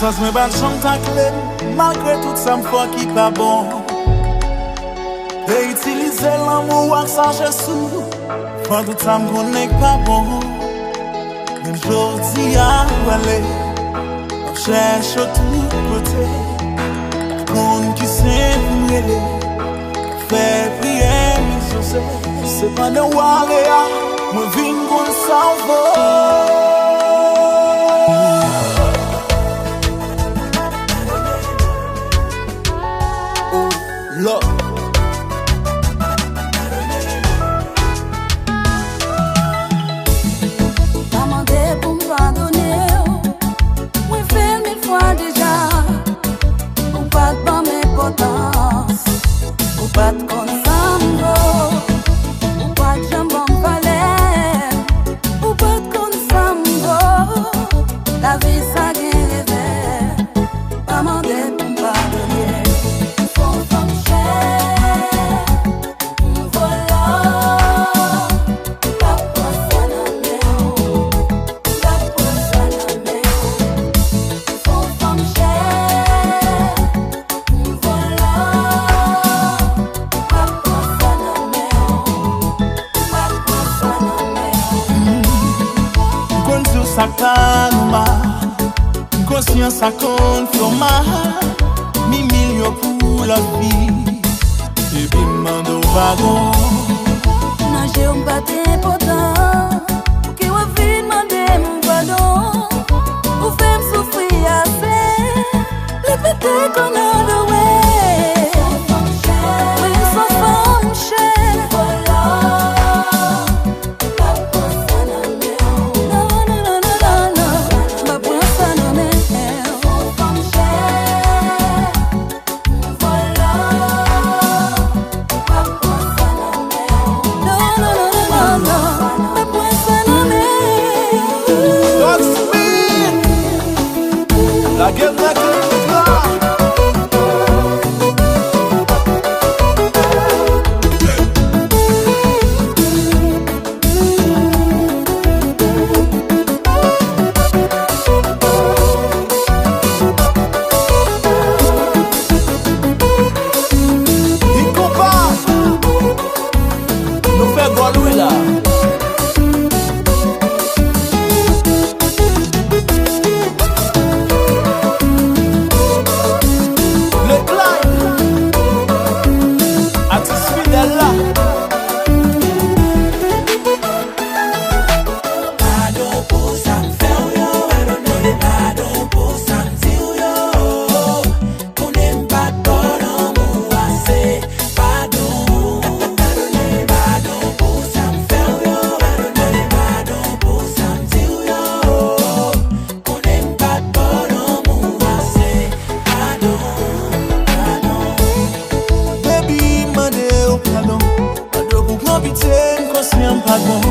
sens mwen ban chan takle, malgré tout sa m'fwa ki pa bon. De itilize l'amour ak sa jesou, fwa tout sa m'konek pa bon. Men jodi a wale, an chèche tout kote, kon ki se mwele, fè priye mi sose. Se pa de wale a, mwen vin kon salvo. Look. T'as demandé pour me pardonner, oui, fait 1000 fois déjà. Ou pas de bonne importance, ou pas de consomme, ou pas de jambon valeur, ou pas de consomme. La vie ça gagne revers. T'as demandé pour me pardonner. Conscience a confirma mi million pour la vie. Et puis mando wagon. Non j'ai un pas important. Qui va vite demander mon pardon. Ou fait me souffrir assez. Le pété qu'on a de ouais. Oui, sans femme chère. La guerre de la il combat nous fait Gualoué là. Pardon, pardon pour m'habiter, conscient, pardon.